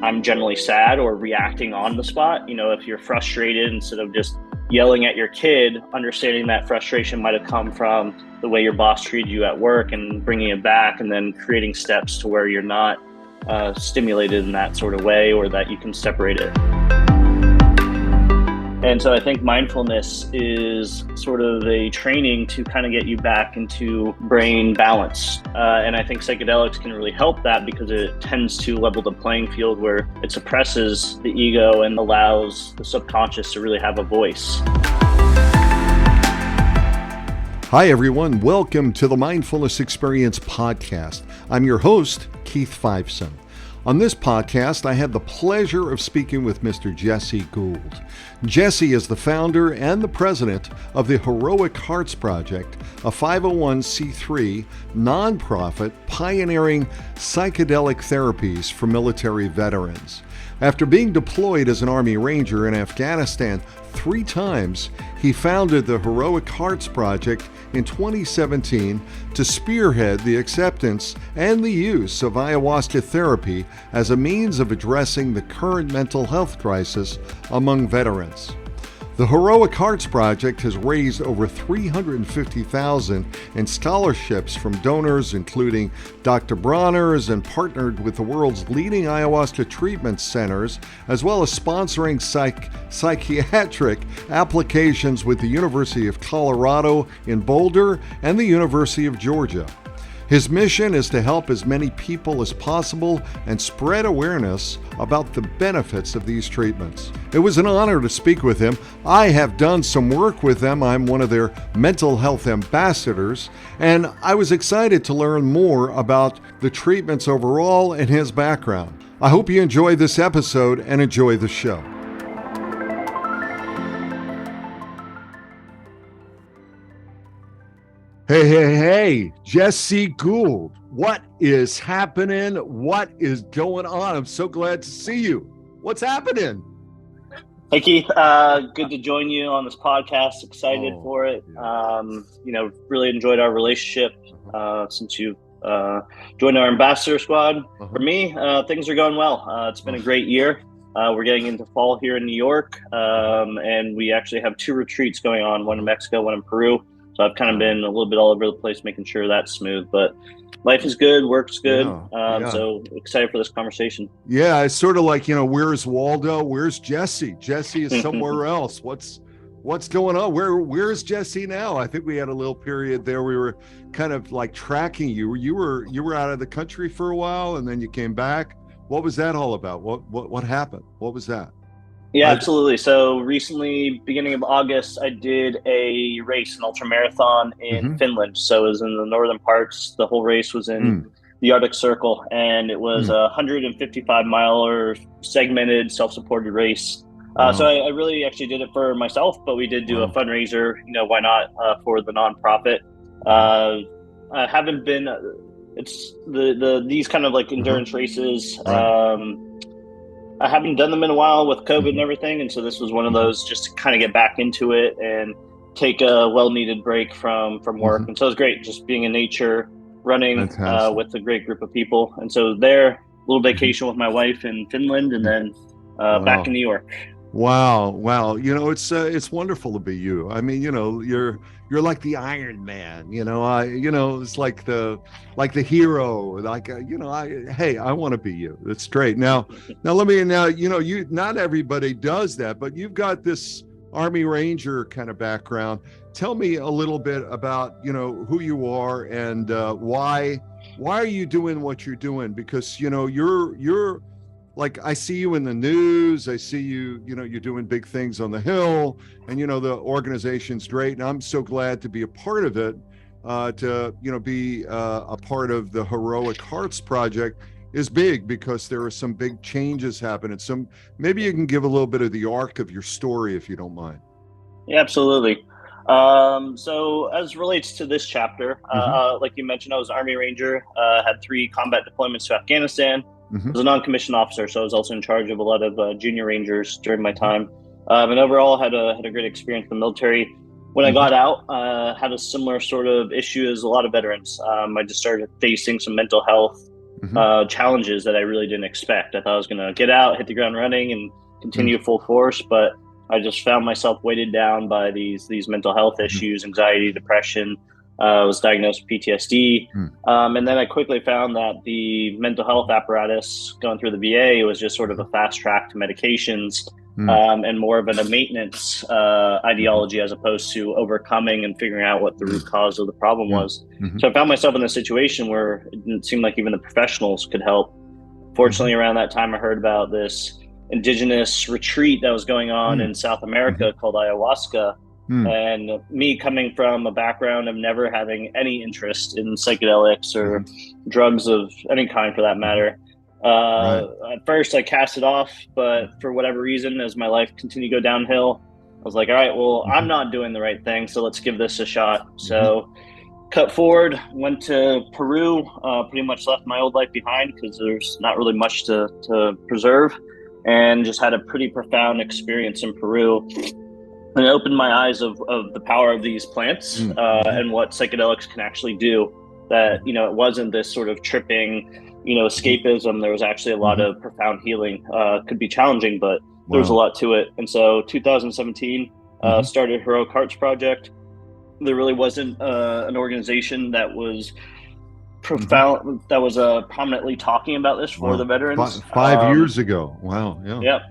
I'm generally sad or reacting on the spot. If you're frustrated, instead of just yelling at your kid, understanding that frustration might have come from the way your boss treated you at work and bringing it back, and then creating steps to where you're not stimulated in that sort of way, or that you can separate it. And so I think mindfulness is sort of a training to kind of get you back into brain balance. And I think psychedelics can really help that, because it tends to level the playing field, where it suppresses the ego and allows the subconscious to really have a voice. Hi, everyone. Welcome to the Mindfulness Experience podcast. I'm your host, Keith Fiveson. On this podcast, I had the pleasure of speaking with Mr. Jesse Gould. Jesse is the founder and the president of the Heroic Hearts Project, a 501c3 nonprofit pioneering psychedelic therapies for military veterans. After being deployed as an Army Ranger in Afghanistan 3 times, he founded the Heroic Hearts Project in 2017 to spearhead the acceptance and the use of ayahuasca therapy as a means of addressing the current mental health crisis among veterans. The Heroic Hearts Project has raised over $350,000 in scholarships from donors, including Dr. Bronner's, and partnered with the world's leading ayahuasca treatment centers, as well as sponsoring psychiatric applications with the University of Colorado in Boulder and the University of Georgia. His mission is to help as many people as possible and spread awareness about the benefits of these treatments. It was an honor to speak with him. I have done some work with them. I'm one of their mental health ambassadors, and I was excited to learn more about the treatments overall and his background. I hope you enjoy this episode and enjoy the show. Hey, Jesse Gould, what is happening? What is going on? I'm so glad to see you. What's happening? Hey, Keith. Good to join you on this podcast. Excited for it. Yeah. Really enjoyed our relationship since you joined our ambassador squad. For me, things are going well. It's been a great year. We're getting into fall here in New York, and we actually have 2 retreats going on, one in Mexico, one in Peru. So I've kind of been a little bit all over the place, making sure that's smooth, but life is good, work's good. So excited for this conversation. Yeah, it's sort of like, where's Waldo? Where's Jesse? Jesse is somewhere else. What's going on? Where's Jesse now? I think we had a little period there. We were kind of like tracking you. You were out of the country for a while, and then you came back. What was that all about? What happened? What was that? Yeah, absolutely. So recently, beginning of August, I did a race, an ultra marathon in Finland. So it was in the northern parts. The whole race was in the Arctic Circle, and it was a 155-miler segmented, self-supported race. So I really actually did it for myself, but we did do a fundraiser. Why not, for the nonprofit? I haven't been. It's these kind of like endurance races. I haven't done them in a while with COVID and everything, and so this was one of those just to kind of get back into it and take a well-needed break from work. And so it was great just being in nature, running with a great group of people. And so there, a little vacation with my wife in Finland, and then back in New York. Wow. It's wonderful to be you. I mean, you're like the Iron Man, it's like the hero, like, I want to be you. That's great. Now, not everybody does that, but you've got this Army Ranger kind of background. Tell me a little bit about, who you are and why are you doing what you're doing? Because, you're like, I see you in the news. I see you, you're doing big things on the Hill, and, the organization's great. And I'm so glad to be a part of it, to, be a part of the Heroic Hearts Project is big, because there are some big changes happening. So maybe you can give a little bit of the arc of your story, if you don't mind. Yeah, absolutely. So as relates to this chapter, like you mentioned, I was Army Ranger, had 3 combat deployments to Afghanistan. I was a non-commissioned officer, so I was also in charge of a lot of junior Rangers during my time. And overall, had a great experience in the military. When I got out, had a similar sort of issue as a lot of veterans. I just started facing some mental health challenges that I really didn't expect. I thought I was going to get out, hit the ground running, and continue full force, but I just found myself weighted down by these mental health issues, anxiety, depression. I was diagnosed with PTSD. And then I quickly found that the mental health apparatus going through the VA was just sort of a fast track to medications, and more of a maintenance ideology as opposed to overcoming and figuring out what the root cause of the problem was. So I found myself in a situation where it didn't seem like even the professionals could help. Fortunately, around that time, I heard about this indigenous retreat that was going on in South America called ayahuasca. And me coming from a background of never having any interest in psychedelics or drugs of any kind for that matter, at first I cast it off, but for whatever reason, as my life continued to go downhill, I was like, all right, well, I'm not doing the right thing, so let's give this a shot. So cut forward, went to Peru, pretty much left my old life behind because there's not really much to preserve, and just had a pretty profound experience in Peru. And it opened my eyes of the power of these plants and what psychedelics can actually do. That, it wasn't this sort of tripping, escapism. There was actually a lot of profound healing. Could be challenging, but there was a lot to it. And so 2017, started Heroic Hearts Project. There really wasn't an organization that was profound, that was prominently talking about this for the veterans. 5 years ago. Wow. Yeah. Yep.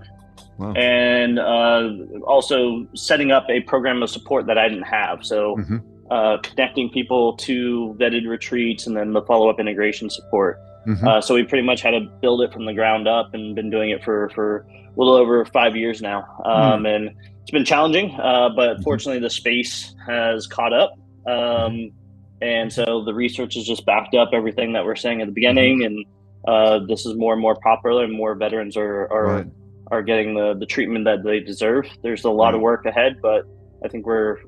Wow. And also setting up a program of support that I didn't have. So connecting people to vetted retreats and then the follow-up integration support. So we pretty much had to build it from the ground up and been doing it for a little over 5 years now. And it's been challenging, but fortunately the space has caught up. And so the research has just backed up everything that we're saying at the beginning. And this is more and more popular, and more veterans are getting the treatment that they deserve. There's a lot of work ahead, but I think we're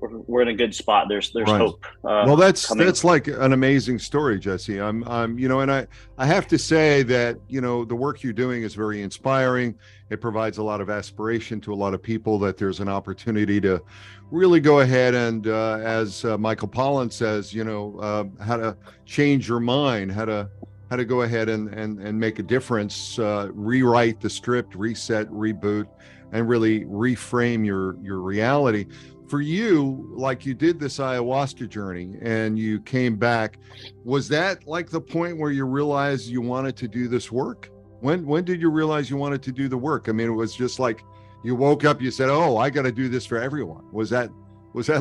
in a good spot. There's hope. Well, that's like an amazing story, Jesse. I'm and I have to say that, the work you're doing is very inspiring. It provides a lot of aspiration to a lot of people, that there's an opportunity to really go ahead and, as Michael Pollan says, how to change your mind, how to go ahead and make a difference, rewrite the script, reset, reboot, and really reframe your reality. For you, like you did this ayahuasca journey and you came back, was that like the point where you realized you wanted to do this work? When did you realize you wanted to do the work? I mean, it was just like you woke up, you said, oh, I got to do this for everyone. Was that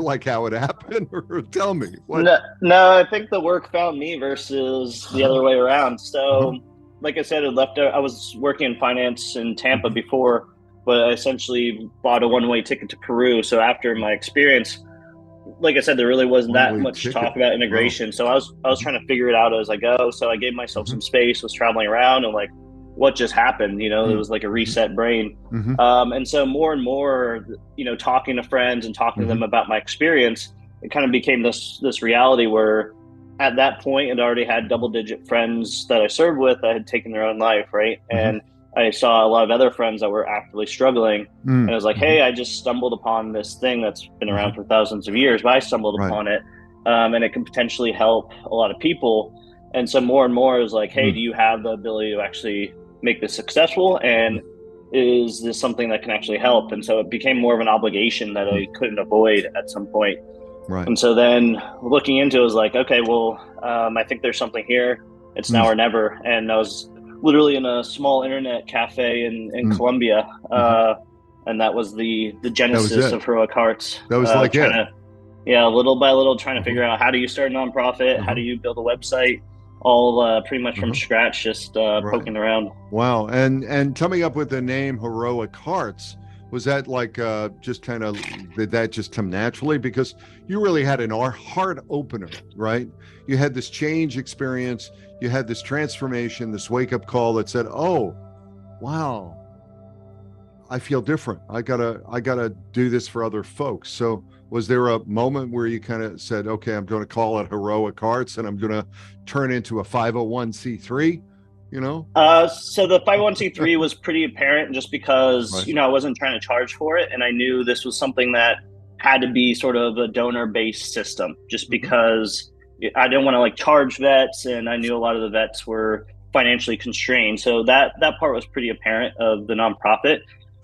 like how it happened? Or tell me. No, I think the work found me versus the other way around. So like I said, I was working in finance in Tampa before, but I essentially bought a one-way ticket to Peru. So after my experience, like I said, there really wasn't that much talk about integration. So I was trying to figure it out as I go. So I gave myself some space, was traveling around, and like, what just happened? It was like a reset brain. And so more and more, talking to friends and talking to them about my experience, it kind of became this reality where at that point I'd already had double-digit friends that I served with that had taken their own life, right? And I saw a lot of other friends that were actively struggling. And I was like, hey, I just stumbled upon this thing that's been around for thousands of years, but I stumbled upon it. And it can potentially help a lot of people. And so more and more it was like, hey, do you have the ability to actually make this successful? And is this something that can actually help? And so it became more of an obligation that I couldn't avoid at some point. And so then looking into it, was like, okay, well, I think there's something here. It's now or never. And I was literally in a small internet cafe in Colombia. And that was the genesis of Heroic Hearts. That was like little by little, trying to figure out, how do you start a nonprofit? How do you build a website? All pretty much from scratch, just poking around. Wow. And coming up with the name Heroic Hearts, was that like just kind of, did that just come naturally? Because you really had an heart opener, right? You had this change experience, you had this transformation, this wake up call that said, oh, wow, I feel different. I gotta do this for other folks. So was there a moment where you kind of said, okay, I'm going to call it Heroic Hearts and I'm going to turn into a 501c3, So the 501c3 was pretty apparent just because, I wasn't trying to charge for it. And I knew this was something that had to be sort of a donor-based system, just because I didn't want to charge vets. And I knew a lot of the vets were financially constrained. So that part was pretty apparent of the nonprofit.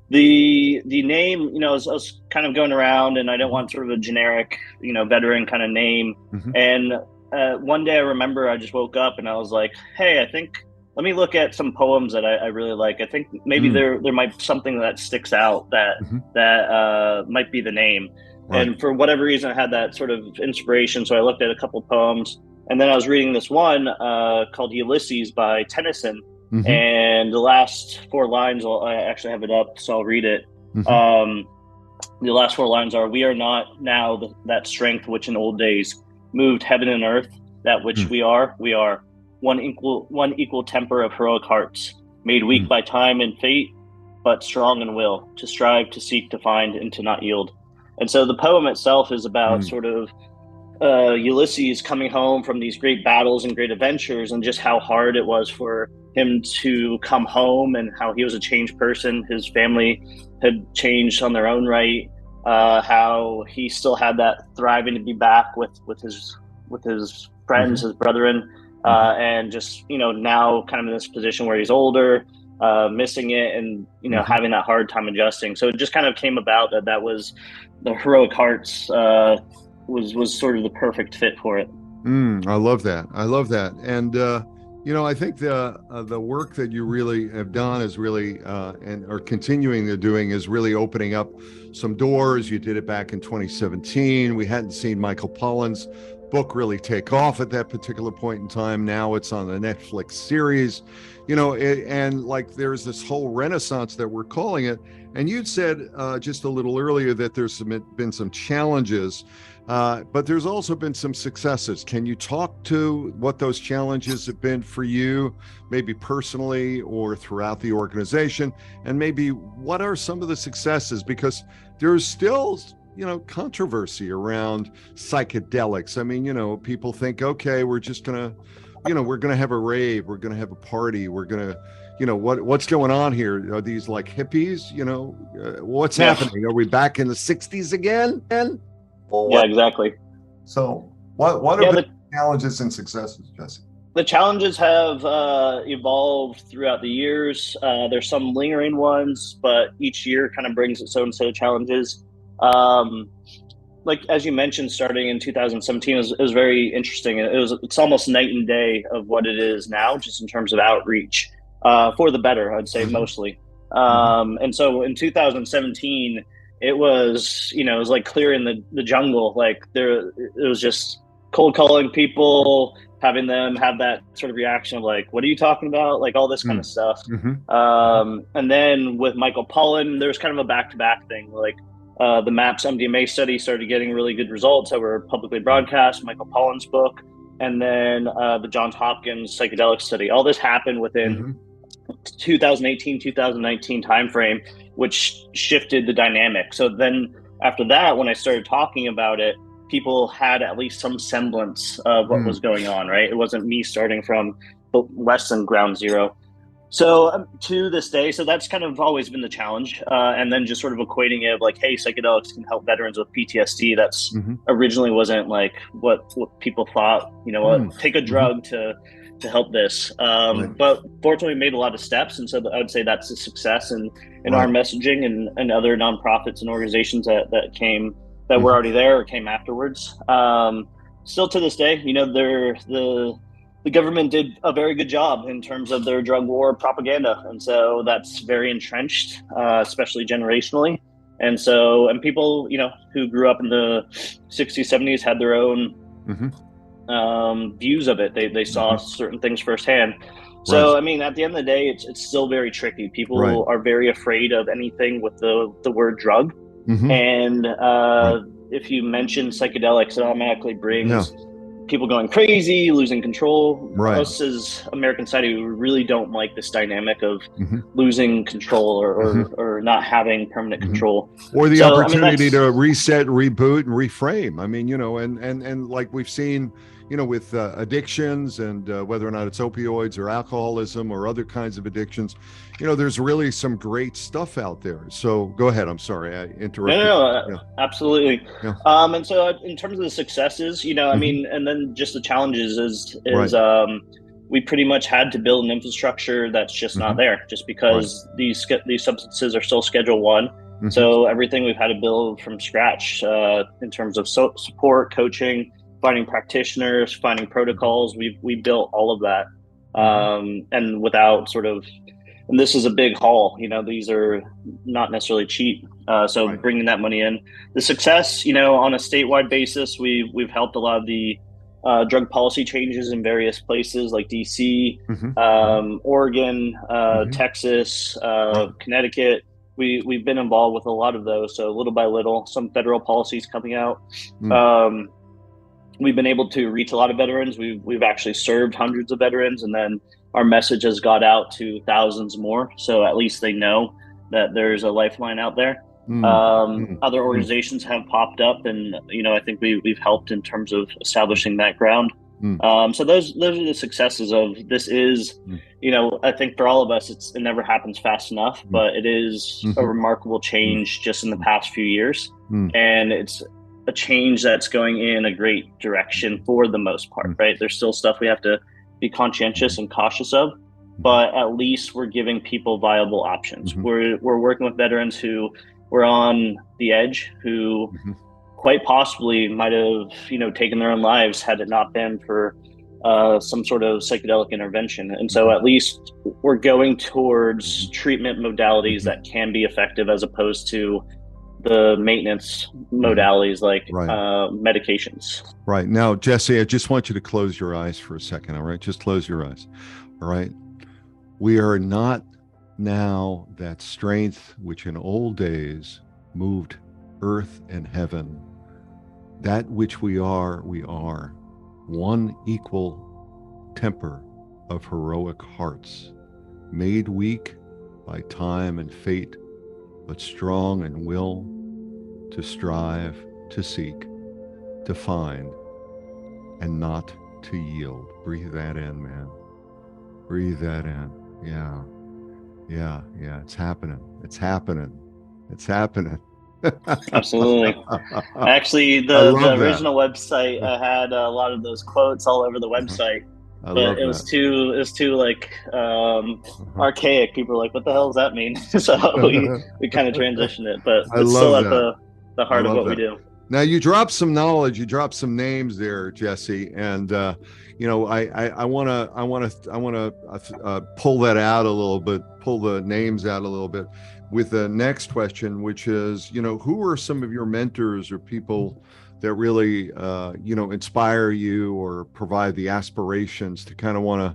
The name, I was kind of going around, and I didn't want sort of a generic, veteran kind of name. And one day I remember I just woke up and I was like, hey, I think let me look at some poems that I really like. I think maybe there might be something that sticks out that might be the name. Right. And for whatever reason, I had that sort of inspiration. So I looked at a couple poems, and then I was reading this one called Ulysses by Tennyson. And the last 4 lines, I actually have it up, so I'll read it. The last 4 lines are, "We are not now that strength which in old days moved heaven and earth, that which we are one equal temper of heroic hearts, made weak by time and fate, but strong in will, to strive, to seek, to find, and to not yield." And so the poem itself is about sort of Ulysses coming home from these great battles and great adventures, and just how hard it was for him to come home, and how he was a changed person. His family had changed on their own right, how he still had that thriving to be back with his friends, his brethren, and just, now kind of in this position where he's older, missing it, and, having that hard time adjusting. So it just kind of came about that was the heroic hearts, was sort of the perfect fit for it. I love that. And I think the work that you really have done is really and are continuing to doing is really opening up some doors. You did it back in 2017. We hadn't seen Michael Pollan's book really take off at that particular point in time. Now it's on the Netflix series, and like there's this whole renaissance that we're calling it. And you'd said just a little earlier that there's been some challenges, but there's also been some successes. Can you talk to what those challenges have been for you, maybe personally or throughout the organization? And maybe what are some of the successes? Because there's still, controversy around psychedelics. I mean, people think, okay, we're just gonna, we're gonna have a rave, we're gonna have a party, we're gonna, what's going on here? Are these like hippies? What's happening? Are we back in the 60s again? Yeah, exactly. So what are the challenges and successes, Jesse? The challenges have evolved throughout the years. There's some lingering ones, but each year kind of brings its own set of challenges. Like, as you mentioned, starting in 2017 it was very interesting. It's almost night and day of what it is now, just in terms of outreach, for the better, I'd say, mostly. And so in 2017, it was, it was like clearing the jungle. Like it was just cold calling people, having them have that sort of reaction of like, what are you talking about? Like all this kind of stuff. And then with Michael Pollan, there's kind of a back-to-back thing. Like the MAPS MDMA study started getting really good results that were publicly broadcast, Michael Pollan's book, and then the Johns Hopkins psychedelic study. All this happened within 2018, 2019 timeframe, which shifted the dynamic. So then after that, when I started talking about it, people had at least some semblance of what was going on, right? It wasn't me starting from less than ground zero. So to this day, so that's kind of always been the challenge. And then just sort of equating it like, hey, psychedelics can help veterans with PTSD. That's originally wasn't like what people thought, take a drug to help this. But fortunately, we made a lot of steps. And so I would say that's a success in our messaging and other nonprofits and organizations that were already there or came afterwards. Still to this day, the government did a very good job in terms of their drug war propaganda. And so that's very entrenched, especially generationally. And people, who grew up in the 60s, 70s had their own views of it. They saw certain things firsthand. So, I mean, at the end of the day, it's still very tricky. People are very afraid of anything with the word drug. And if you mention psychedelics, it automatically brings people going crazy, losing control. Us as American society, we really don't like this dynamic of losing control or not having permanent control. Or the opportunity to reset, reboot, and reframe. I mean, and like we've seen, with addictions and whether or not it's opioids or alcoholism or other kinds of addictions, there's really some great stuff out there. So go ahead. I'm sorry, I interrupted. No, absolutely. Yeah. And so in terms of the successes, I mean, and then just the challenges is we pretty much had to build an infrastructure that's just not there, just because these substances are still Schedule 1. So everything we've had to build from scratch in terms of support, coaching, finding practitioners, finding protocols. We built all of that, and without and this is a big haul. These are not necessarily cheap. So bringing that money in, the success, on a statewide basis, we've helped a lot of the drug policy changes in various places like DC, Oregon, Texas, Connecticut. We've been involved with a lot of those. So little by little, some federal policies coming out. We've been able to reach a lot of veterans. We've actually served hundreds of veterans, and then our message has got out to thousands more. So at least they know that there's a lifeline out there. Other organizations have popped up, and I think we've helped in terms of establishing that ground. So those are the successes of this. Is I think for all of us, it never happens fast enough, but it is a remarkable change just in the past few years, and it's a change that's going in a great direction for the most part. Right? There's still stuff we have to be conscientious and cautious of, but at least we're giving people viable options. We're working with veterans who were on the edge, who quite possibly might have, taken their own lives had it not been for some sort of psychedelic intervention. And so at least we're going towards treatment modalities that can be effective, as opposed to the maintenance modalities like medications. Right. Now, Jesse, I just want you to close your eyes for a second. All right. Just close your eyes. All right. We are not now that strength which in old days moved earth and heaven. That which we are one equal temper of heroic hearts, made weak by time and fate, but strong in will to strive, to seek, to find, and not to yield. Breathe that in, man. Breathe that in. Yeah. It's happening. Absolutely. Actually, the original website had a lot of those quotes all over the website, but it was too archaic. People were like, "What the hell does that mean?" So we kind of transitioned it, but it's still at the heart of what we do. Now, you dropped some knowledge, you dropped some names there, Jesse, and I want to pull that out a little bit, pull the names out a little bit with the next question, which is, who are some of your mentors or people that really inspire you or provide the aspirations to kind of want to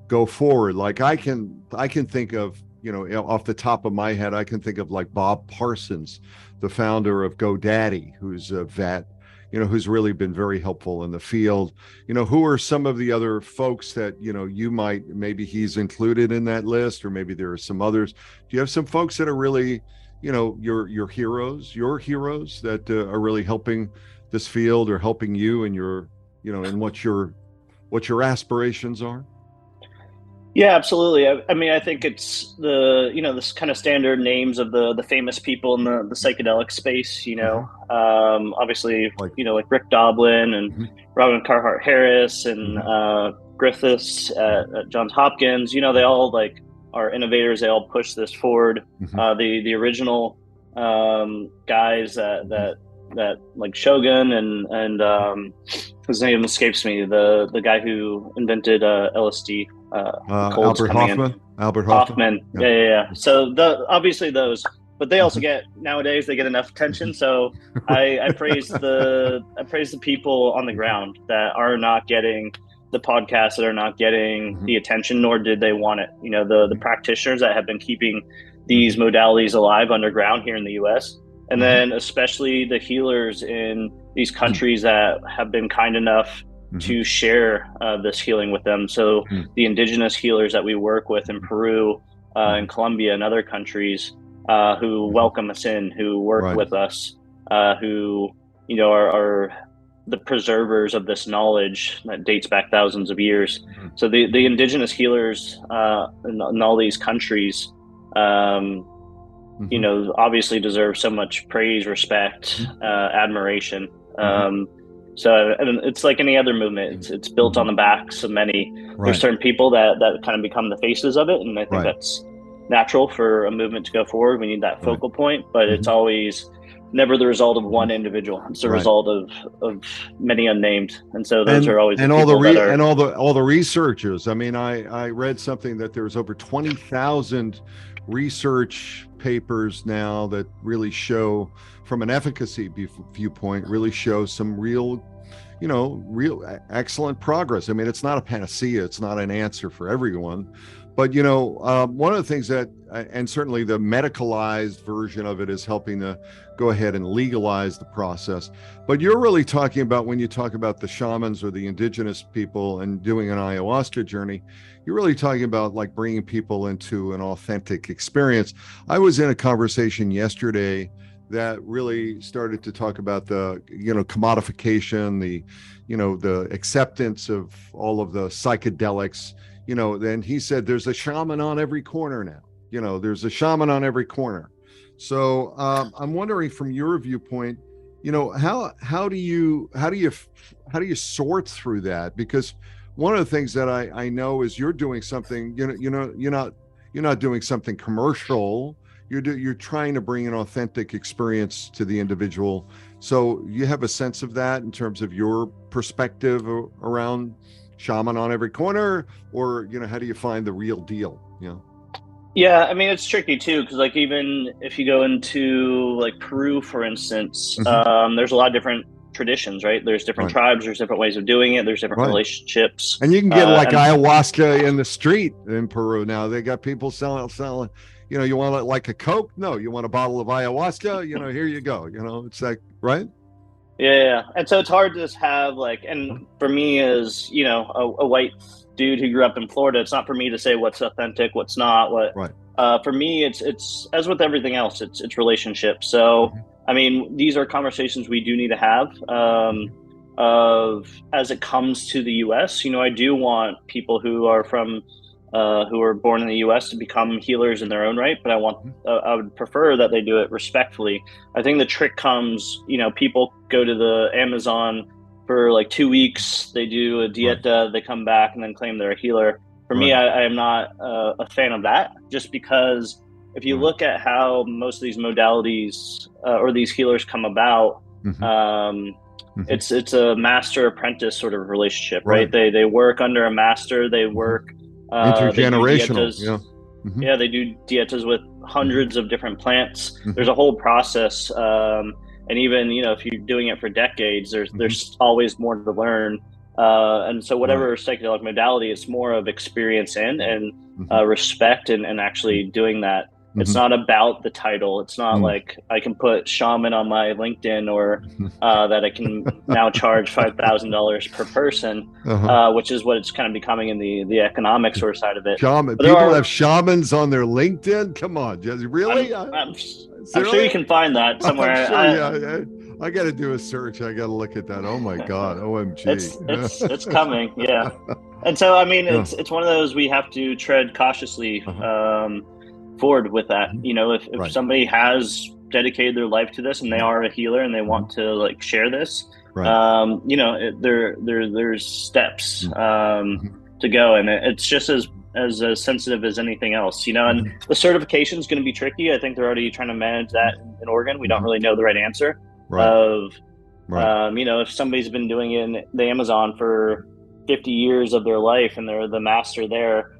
go forward? Like I can think of, off the top of my head, I can think of like Bob Parsons, the founder of GoDaddy, who's a vet, who's really been very helpful in the field. Who are some of the other folks that, you might, maybe he's included in that list, or maybe there are some others. Do you have some folks that are really, your heroes that are really helping this field or helping you and your, and what your aspirations are? Yeah, absolutely. I mean, I think it's this kind of standard names of the famous people in the psychedelic space, obviously, like Rick Doblin and Robin Carhart Harris and Griffiths at Johns Hopkins. They all are innovators. They all push this forward. The original guys that like Shogun and his name escapes me. The guy who invented LSD. Albert Hoffman. Yeah. So obviously those, but they also get, nowadays they get enough attention. So I praise the people on the ground that are not getting the podcasts, that are not getting the attention, nor did they want it. The practitioners that have been keeping these modalities alive underground here in the US. And then especially the healers in these countries that have been kind enough to share this healing with them. So the indigenous healers that we work with in Peru, in Colombia, and other countries, who welcome us in, who work with us, who are the preservers of this knowledge that dates back thousands of years. So the indigenous healers in all these countries, obviously deserve so much praise, respect, admiration. So, and it's like any other movement. It's built on the backs of many. There's certain people that kind of become the faces of it, and I think that's natural for a movement to go forward. We need that focal point, but it's always never the result of one individual. It's the result of many unnamed, and so those are always and the all people that are, and all the researchers. I mean, I read something that there's over 20,000 research papers now that really show, from an efficacy viewpoint, really show some real excellent progress. I mean, it's not a panacea, it's not an answer for everyone, but one of the things that, and certainly the medicalized version of it is helping to go ahead and legalize the process. But you're really talking about, when you talk about the shamans or the indigenous people and doing an ayahuasca journey, you're really talking about like bringing people into an authentic experience. I was in a conversation yesterday that really started to talk about the commodification, the acceptance of all of the psychedelics. Then he said there's a shaman on every corner now. There's a shaman on every corner. So I'm wondering, from your viewpoint, how do you sort through that? Because one of the things that I know is you're doing something, you're not doing something commercial. You're trying to bring an authentic experience to the individual. So you have a sense of that in terms of your perspective around shaman on every corner, or how do you find the real deal? Yeah, I mean, it's tricky too, because like even if you go into like Peru, for instance, there's a lot of different traditions, right? There's different tribes, there's different ways of doing it, there's different relationships, and you can get like ayahuasca in the street in Peru now. They got people selling. You want like a Coke? No, you want a bottle of ayahuasca? Here you go. It's like, right? Yeah. And so it's hard to just have like, and for me as, a white dude who grew up in Florida, it's not for me to say what's authentic, what's not, for me, it's as with everything else, it's relationships. So, I mean, these are conversations we do need to have, as it comes to the US. I do want people who are who are born in the US to become healers in their own right, but I would prefer that they do it respectfully. I think the trick comes, people go to the Amazon for like 2 weeks, they do a dieta, they come back and then claim they're a healer. For me, I am not a fan of that, just because if you look at how most of these modalities or these healers come about, it's a master apprentice sort of relationship, right? They work under a master, they work intergenerational. They do dietas with hundreds of different plants. There's a whole process, and even if you're doing it for decades, there's always more to learn, and so whatever psychedelic modality, it's more of experience and respect and actually doing that. It's not about the title. It's not like I can put shaman on my LinkedIn, or that I can now charge $5,000 per person, which is what it's kind of becoming in the economic sort of side of it. People have shamans on their LinkedIn? Come on, really? I'm sure you can find that somewhere. I got to do a search. I got to look at that. Oh my God, OMG! It's coming, yeah. And so I mean, it's one of those we have to tread cautiously forward with that. If somebody has dedicated their life to this and they are a healer and they want to like share this, there's steps to go, and it's just as sensitive as anything else, and the certification is going to be tricky. I think they're already trying to manage that in Oregon. We don't really know the right answer if somebody's been doing it in the Amazon for 50 years of their life and they're the master there,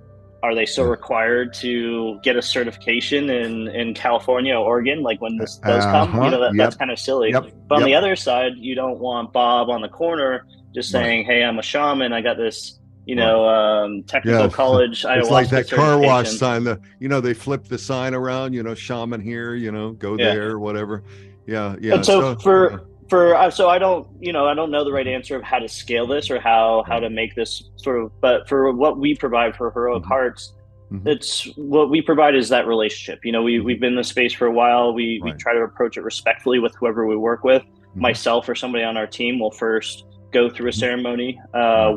are they still required to get a certification in California or Oregon, like when this does come? That's kind of silly. But on the other side, you don't want Bob on the corner just saying, hey, I'm a shaman, I got this technical college ayahuasca. It's like that car wash sign, they flip the sign around, shaman here, go there, whatever. And so so I don't know the right answer of how to scale this or how to make this sort of, but for what we provide for Heroic Hearts, it's what we provide is that relationship. We've been in this space for a while. We try to approach it respectfully with whoever we work with. Myself or somebody on our team will first go through a ceremony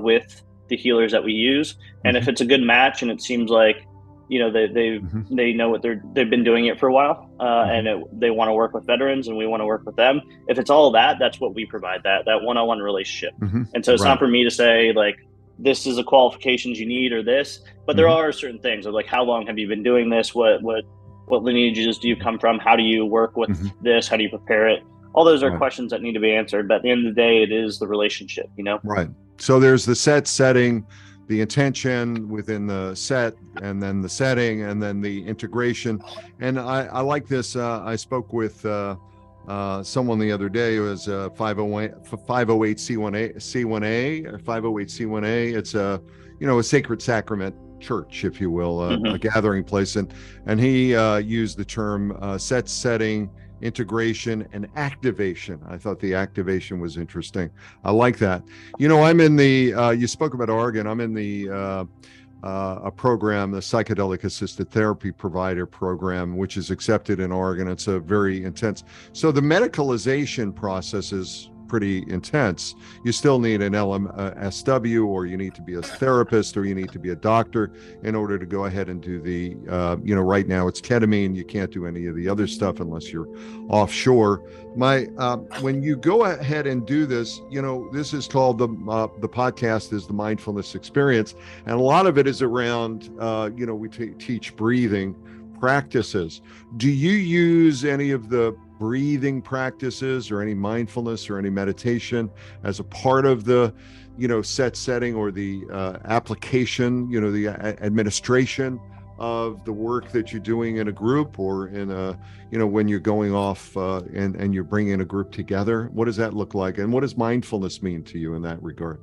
with the healers that we use. And if it's a good match and it seems like they know what they've been doing it for a while, they want to work with veterans, and we want to work with them. If it's all that, that's what we provide, that one-on-one relationship. And so it's not for me to say like, this is the qualifications you need or this, but there are certain things of like, how long have you been doing this? What lineages do you come from? How do you work with this? How do you prepare it? All those are questions that need to be answered. But at the end of the day, it is the relationship, Right. So there's the setting, the intention within the set, and then the setting, and then the integration. And I like this. I spoke with someone the other day who was 508C1A or 508C1A. It's a sacred sacrament church, if you will, a gathering place. And he used the term setting, integration, and activation. I thought the activation was interesting. I like that. I'm in the, you spoke about Oregon. I'm in the, a program, the psychedelic assisted therapy provider program, which is accepted in Oregon. It's a very intense. So the medicalization process is pretty intense. You still need an LMSW, or you need to be a therapist, or you need to be a doctor in order to go ahead and do the, right now it's ketamine. You can't do any of the other stuff unless you're offshore. When you go ahead and do this, this is called the podcast is the Mindfulness Experience. And a lot of it is around, we teach breathing practices. Do you use any of the breathing practices or any mindfulness or any meditation as a part of the, setting or the application, the administration of the work that you're doing in a group, or in a, when you're going off and you're bringing a group together? What does that look like? And what does mindfulness mean to you in that regard?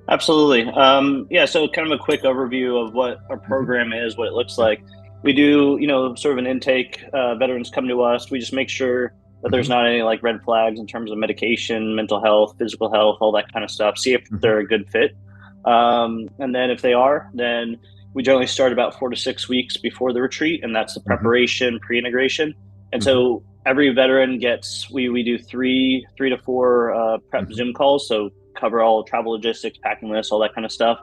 Absolutely. So kind of a quick overview of what our program is, what it looks like. We do, sort of an intake. Veterans come to us. We just make sure that there's not any like red flags in terms of medication, mental health, physical health, all that kind of stuff. See if they're a good fit. And then if they are, then we generally start about 4 to 6 weeks before the retreat. And that's the preparation, pre-integration. And so every veteran gets, we do three to four prep Zoom calls. So cover all travel logistics, packing lists, all that kind of stuff.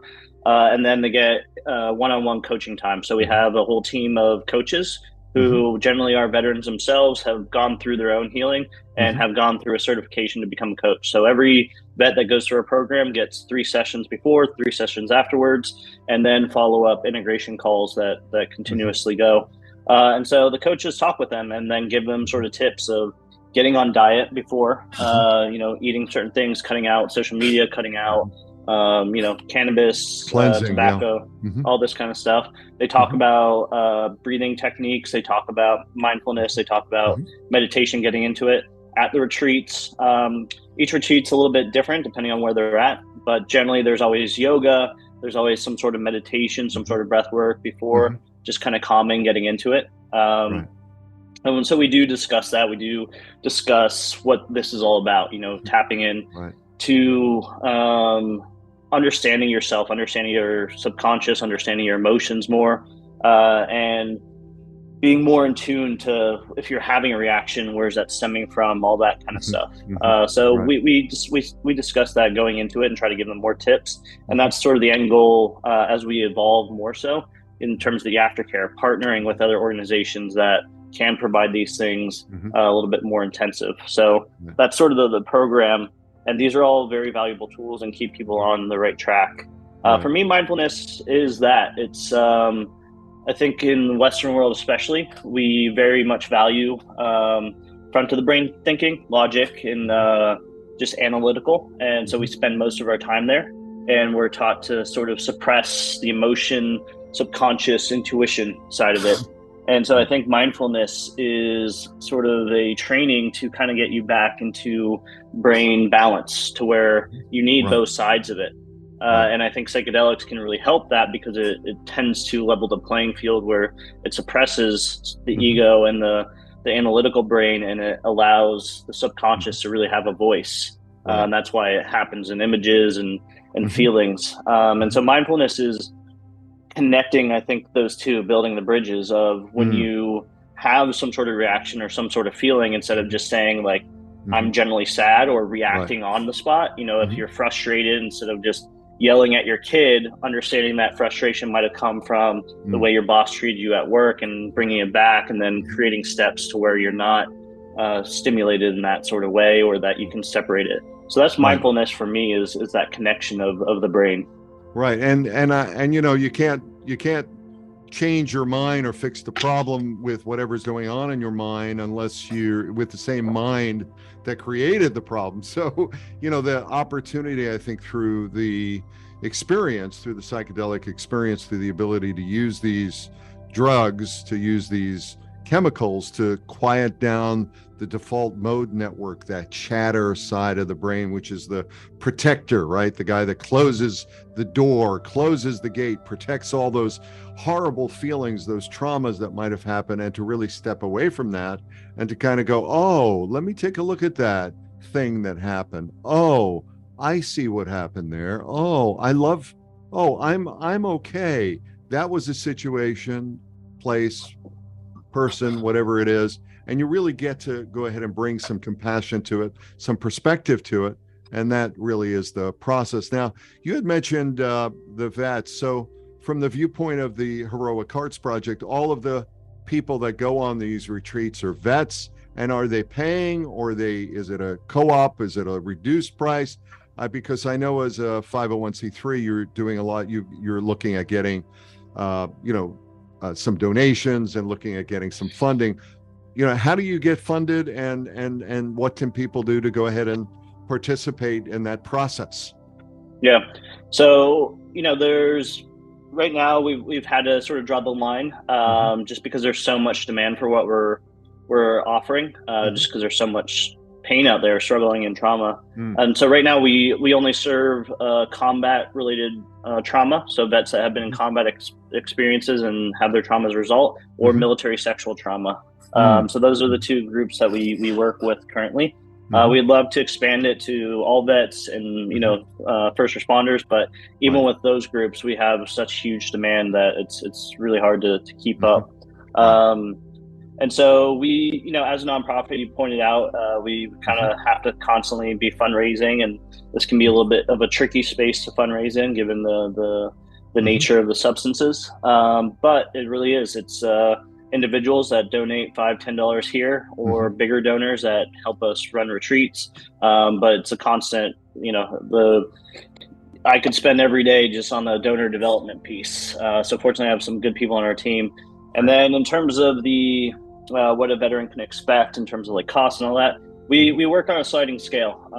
And then they get one-on-one coaching time. So we have a whole team of coaches who generally are veterans themselves, have gone through their own healing and have gone through a certification to become a coach. So every vet that goes through our program gets 3 sessions before, 3 sessions afterwards, and then follow-up integration calls that continuously go. And so the coaches talk with them and then give them sort of tips of getting on diet before, eating certain things, cutting out social media, cutting out cannabis, tobacco, all this kind of stuff. They talk about breathing techniques. They talk about mindfulness. They talk about meditation, getting into it at the retreats. Each retreat's a little bit different depending on where they're at, but generally there's always yoga. There's always some sort of meditation, some sort of breath work before, just kind of calming, getting into it. And so we do discuss that. We do discuss what this is all about, tapping in to understanding yourself, understanding your subconscious, understanding your emotions more, and being more in tune to if you're having a reaction, where's that stemming from, all that kind of stuff. So we discuss that going into it and try to give them more tips. And that's sort of the end goal as we evolve more so in terms of the aftercare, partnering with other organizations that can provide these things a little bit more intensive. So that's sort of the program. And these are all very valuable tools and keep people on the right track. For me, mindfulness is that. It's, I think in the Western world especially, we very much value front of the brain thinking, logic, and just analytical. And so we spend most of our time there. And we're taught to sort of suppress the emotion, subconscious intuition side of it. And so I think mindfulness is sort of a training to kind of get you back into brain balance to where you need both sides of it. And I think psychedelics can really help that because it tends to level the playing field where it suppresses the ego and the analytical brain, and it allows the subconscious to really have a voice. And that's why it happens in images and feelings. And so mindfulness is connecting, I think, those two, building the bridges of when you have some sort of reaction or some sort of feeling, instead of just saying like, I'm generally sad or reacting on the spot, if you're frustrated, instead of just yelling at your kid, understanding that frustration might have come from the way your boss treated you at work, and bringing it back, and then creating steps to where you're not stimulated in that sort of way, or that you can separate it. So that's mindfulness for me, is that connection of the brain. Right. And you know, you can't change your mind or fix the problem with whatever's going on in your mind unless you're with the same mind that created the problem. So, you know, the opportunity, I think, through the experience, through the psychedelic experience, through the ability to use these drugs, to use these chemicals to quiet down the default mode network, that chatter side of the brain, which is the protector, right? The guy that closes the door, closes the gate, protects all those horrible feelings, those traumas that might have happened, and to really step away from that and to kind of go, oh, let me take a look at that thing that happened. Oh, I see what happened there. Oh, I'm okay. That was a situation, place, person, whatever it is. And you really get to go ahead and bring some compassion to it, some perspective to it. And that really is the process. Now, you had mentioned the vets. So from the viewpoint of the Heroic Hearts Project, all of the people that go on these retreats are vets. And are they paying, or is it a co-op? Is it a reduced price? Because I know as a 501c3, you're doing a lot. You're looking at getting, some donations and looking at getting some funding. You know, how do you get funded, and what can people do to go ahead and participate in that process? Yeah. So, you know, right now we've had to sort of draw the line, just because there's so much demand for what we're offering, just because there's so much pain out there, struggling in trauma. And so right now we only serve combat related trauma. So vets that have been in combat experiences and have their traumas result, or military sexual trauma. So those are the two groups that we work with currently. We'd love to expand it to all vets and, first responders, but even with those groups, we have such huge demand that it's really hard to keep up. And so we, as a nonprofit, you pointed out, we kind of have to constantly be fundraising, and this can be a little bit of a tricky space to fundraise in, given the nature of the substances. But it really is. It's individuals that donate $5, $10 here, or bigger donors that help us run retreats. But it's a constant, I could spend every day just on the donor development piece. So fortunately, I have some good people on our team. And then in terms of the what a veteran can expect in terms of like costs and all that, we work on a sliding scale.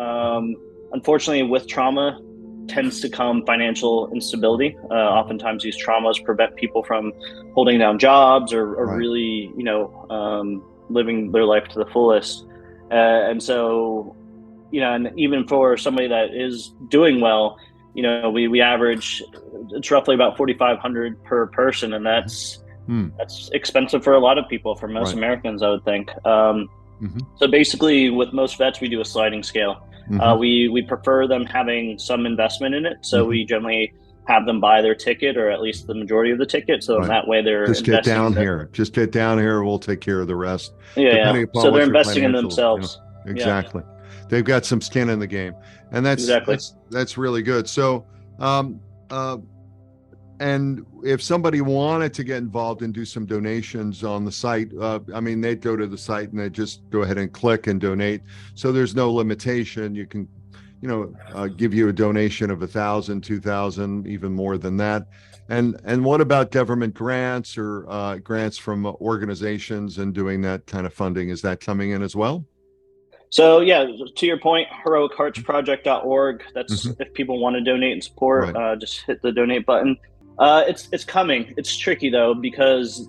Unfortunately, with trauma tends to come financial instability. Oftentimes these traumas prevent people from holding down jobs or really, living their life to the fullest. And so, and even for somebody that is doing well, we average, it's roughly about $4,500 per person. And that's expensive for a lot of people, for most Americans, I would think. So basically with most vets, we do a sliding scale. We prefer them having some investment in it. So we generally have them buy their ticket, or at least the majority of the ticket. So in that way, they're just get down here. Just get down here. We'll take care of the rest. Yeah. So they're investing in themselves. Exactly. Yeah. They've got some skin in the game, and that's really good. So, and if somebody wanted to get involved and do some donations on the site, they'd go to the site and they'd just go ahead and click and donate. So there's no limitation. You can, give you a donation of 1,000, 2,000, even more than that. And what about government grants or grants from organizations and doing that kind of funding? Is that coming in as well? So yeah, to your point, heroicheartsproject.org. That's if people want to donate and support, just hit the donate button. It's coming. It's tricky though, because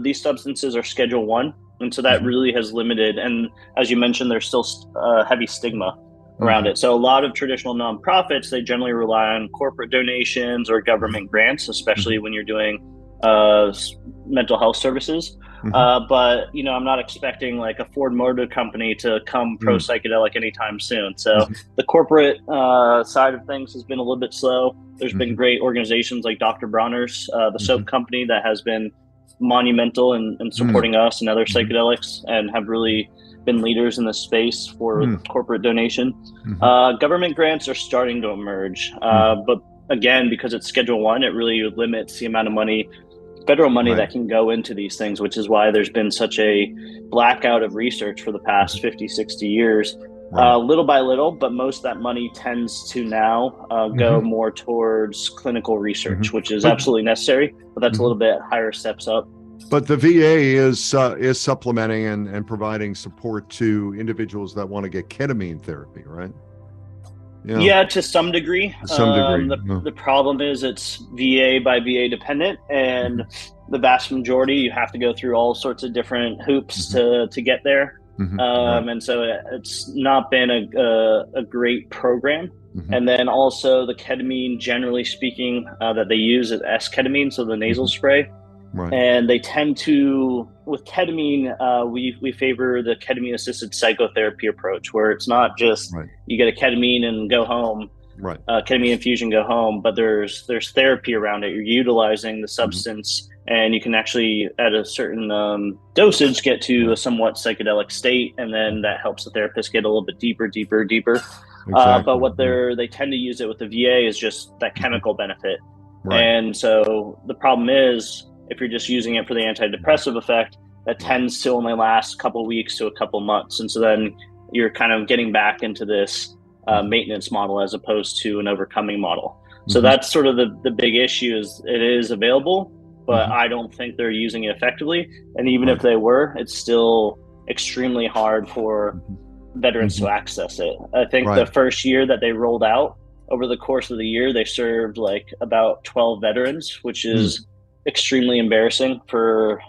these substances are Schedule 1, and so that really has limited. And as you mentioned, there's still heavy stigma around it. So a lot of traditional nonprofits, they generally rely on corporate donations or government grants, especially when you're doing mental health services. But I'm not expecting like a Ford Motor Company to come pro psychedelic anytime soon. So the corporate side of things has been a little bit slow. There's been great organizations like Dr. Bronner's, the soap company, that has been monumental in supporting us and other psychedelics, and have really been leaders in this space for corporate donation. Government grants are starting to emerge, but again, because it's Schedule 1, it really limits the amount of money, federal money, that can go into these things, which is why there's been such a blackout of research for the past 50, 60 years. Little by little, but most of that money tends to now go more towards clinical research, which is absolutely necessary, but that's a little bit higher steps up. But the VA is supplementing and providing support to individuals that want to get ketamine therapy, right? Yeah, to some degree. The problem is it's VA by VA dependent, and the vast majority, you have to go through all sorts of different hoops to get there. And so it's not been a great program. And then also the ketamine, generally speaking, that they use is S-ketamine, so the nasal spray. And they tend to, with ketamine, we favor the ketamine-assisted psychotherapy approach, where it's not just you get a ketamine and go home, ketamine infusion, go home, but there's therapy around it. You're utilizing the substance, and you can actually, at a certain dosage, get to a somewhat psychedelic state, and then that helps the therapist get a little bit deeper. But what they tend to use it with the VA is just that chemical benefit. And so the problem is, if you're just using it for the antidepressive effect, that tends to only last a couple of weeks to a couple of months. And so then you're kind of getting back into this maintenance model as opposed to an overcoming model. So that's sort of the big issue, is it is available, but I don't think they're using it effectively. And even if they were, it's still extremely hard for veterans to access it. I think the first year that they rolled out, over the course of the year, they served like about 12 veterans, which is extremely embarrassing for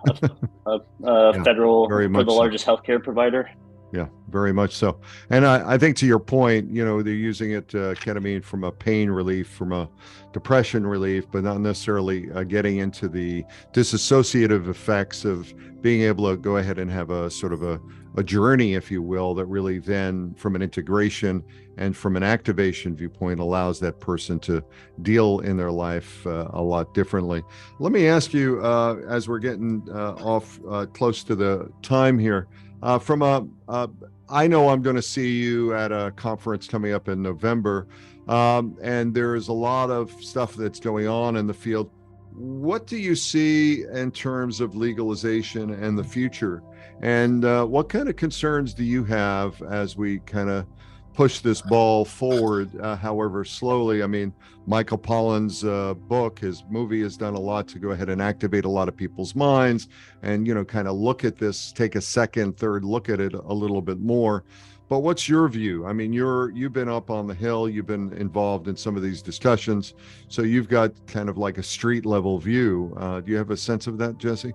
a federal, for the largest healthcare provider. Yeah, very much so. And I think to your point, they're using it, ketamine, from a pain relief, from a depression relief, but not necessarily getting into the disassociative effects of being able to go ahead and have a sort of a journey, if you will, that really then, from an integration and from an activation viewpoint, allows that person to deal in their life a lot differently. Let me ask you, as we're getting off close to the time here, I know I'm going to see you at a conference coming up in November, and there's a lot of stuff that's going on in the field. What do you see in terms of legalization and the future? And what kind of concerns do you have as we kind of push this ball forward, however slowly? I mean, Michael Pollan's book, his movie, has done a lot to go ahead and activate a lot of people's minds and, kind of look at this, take a second, third look at it a little bit more. But what's your view? I mean, you've been up on the Hill, you've been involved in some of these discussions, so you've got kind of like a street level view. Do you have a sense of that, Jesse?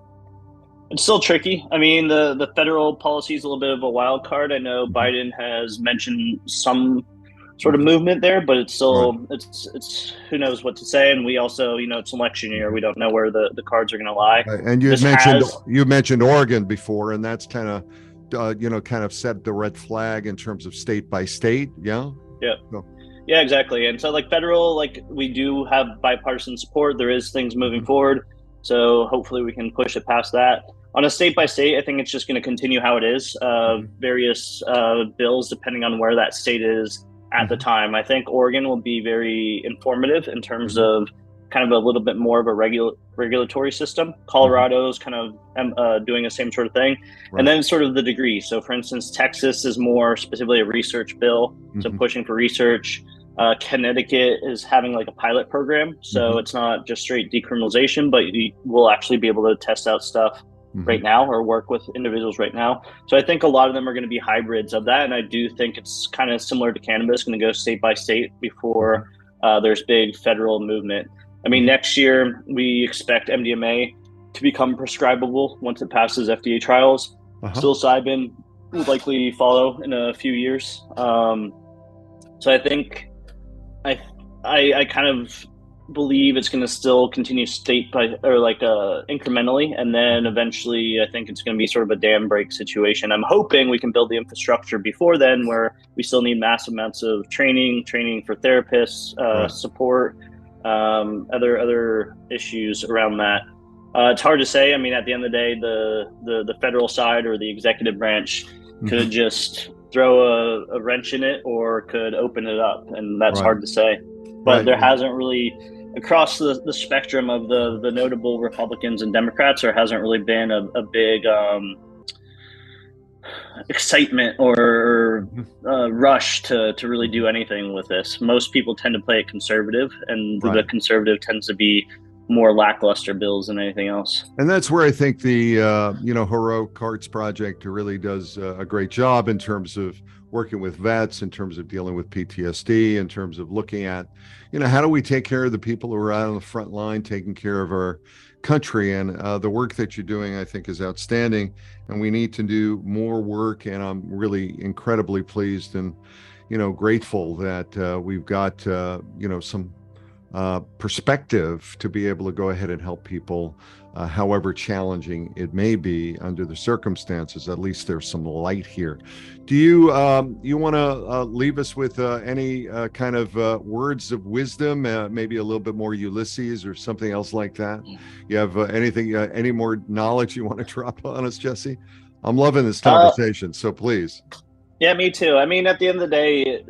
It's still tricky. I mean, the federal policy is a little bit of a wild card. I know Biden has mentioned some sort of movement there, but it's still, it's who knows what to say. And we also, it's election year. We don't know where the cards are going to lie. And you mentioned Oregon before, and that's kind of, kind of set the red flag in terms of state by state. Yeah. Yeah, exactly. And so like federal, like we do have bipartisan support. There is things moving forward. So hopefully we can push it past that. On a state by state, I think it's just going to continue how it is. Various bills, depending on where that state is at the time. I think Oregon will be very informative in terms of kind of a little bit more of a regulatory system. Colorado's kind of doing the same sort of thing. And then sort of the degree. So for instance, Texas is more specifically a research bill, so pushing for research. Connecticut is having like a pilot program. So it's not just straight decriminalization, but you will actually be able to test out stuff right now or work with individuals right now. So I think a lot of them are going to be hybrids of that. And I do think it's kind of similar to cannabis, going to go state by state before there's big federal movement. I mean, next year we expect MDMA to become prescribable once it passes FDA trials. Psilocybin will likely follow in a few years. So I think I kind of believe it's going to still continue state by incrementally, and then eventually I think it's going to be sort of a dam break situation. I'm hoping we can build the infrastructure before then, where we still need massive amounts of training for therapists, support, other issues around that. It's hard to say. I mean, at the end of the day, the federal side or the executive branch could just throw a wrench in it or could open it up, and that's hard to say. But there hasn't really, across the spectrum of the notable Republicans and Democrats, there hasn't really been a big excitement or rush to really do anything with this. Most people tend to play it conservative, and the conservative tends to be more lackluster bills than anything else. And that's where I think the Heroic Hearts Project really does a great job in terms of working with vets, in terms of dealing with PTSD, in terms of looking at, how do we take care of the people who are out on the front line, taking care of our country. And the work that you're doing, I think, is outstanding, and we need to do more work. And I'm really incredibly pleased and, grateful that we've got, some perspective to be able to go ahead and help people, however challenging it may be under the circumstances. At least there's some light here. Do you want to leave us with any kind of words of wisdom, maybe a little bit more Ulysses or something else like that? You have anything, any more knowledge you want to drop on us, Jesse? I'm loving this conversation, so please. Yeah, me too. I mean, at the end of the day,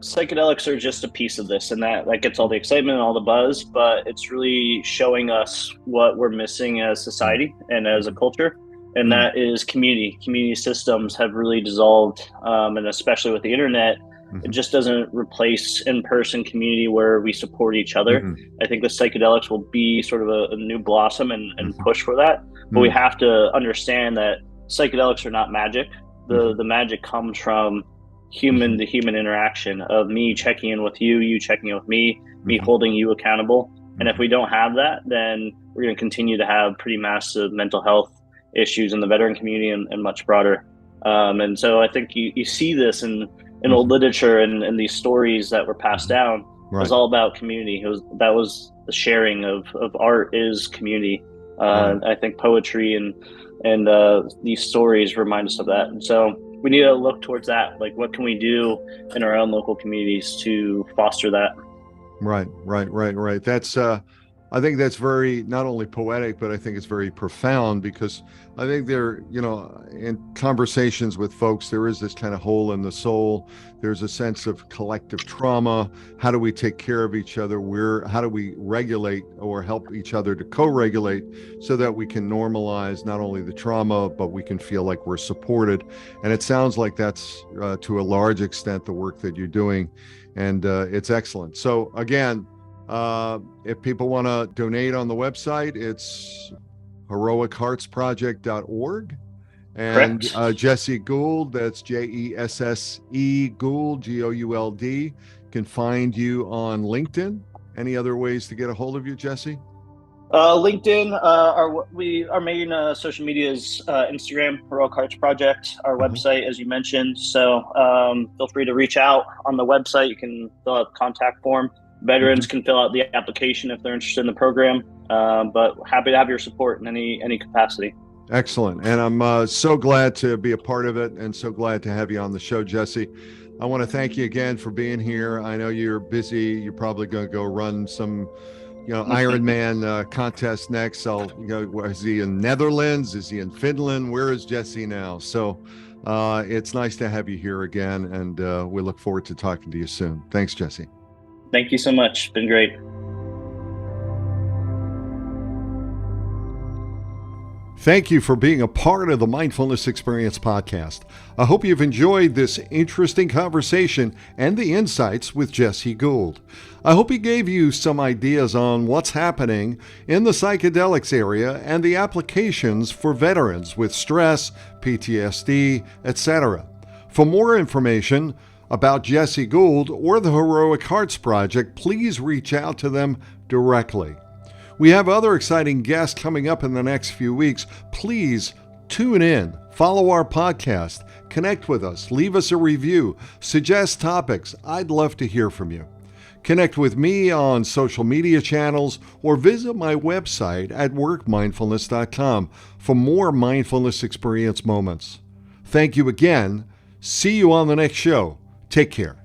psychedelics are just a piece of this, and that gets all the excitement and all the buzz, but it's really showing us what we're missing as society and as a culture, and that is community systems have really dissolved, and especially with the internet, it just doesn't replace in-person community where we support each other. I think the psychedelics will be sort of a new blossom and push for that, but we have to understand that psychedelics are not magic. The magic comes from human to human interaction of me checking in with you, you checking in with me holding you accountable. And if we don't have that, then we're going to continue to have pretty massive mental health issues in the veteran community and much broader. And so I think you see this in old literature and these stories that were passed down. It was all about community. That was the sharing of art is community. I think poetry and these stories remind us of that. And so we need to look towards that. Like, what can we do in our own local communities to foster that? Right. That's, I think that's very, not only poetic, but I think it's very profound, because I think there, in conversations with folks, there is this kind of hole in the soul. There's a sense of collective trauma. How do we take care of each other? How do we regulate or help each other to co-regulate so that we can normalize not only the trauma, but we can feel like we're supported? And it sounds like that's to a large extent the work that you're doing, and it's excellent. So again, if people want to donate on the website, it's heroicheartsproject.org. And Jesse Gould, that's Jesse Gould, Gould, can find you on LinkedIn. Any other ways to get a hold of you, Jesse? LinkedIn, our main social media is Instagram, Heroic Hearts Project, our website, as you mentioned. So feel free to reach out on the website. You can fill out the contact form. Veterans can fill out the application if they're interested in the program, but happy to have your support in any capacity. Excellent. And I'm so glad to be a part of it, and so glad to have you on the show, Jesse. I want to thank you again for being here. I know you're busy. You're probably going to go run some, Ironman contest next. Is he in Netherlands? Is he in Finland? Where is Jesse now? So it's nice to have you here again, and we look forward to talking to you soon. Thanks, Jesse. Thank you so much. It's been great. Thank you for being a part of the Mindfulness Experience podcast. I hope you've enjoyed this interesting conversation and the insights with Jesse Gould. I hope he gave you some ideas on what's happening in the psychedelics area and the applications for veterans with stress, PTSD, etc. For more information about Jesse Gould or the Heroic Hearts Project, please reach out to them directly. We have other exciting guests coming up in the next few weeks. Please tune in, follow our podcast, connect with us, leave us a review, suggest topics. I'd love to hear from you. Connect with me on social media channels or visit my website at workmindfulness.com for more mindfulness experience moments. Thank you again. See you on the next show. Take care.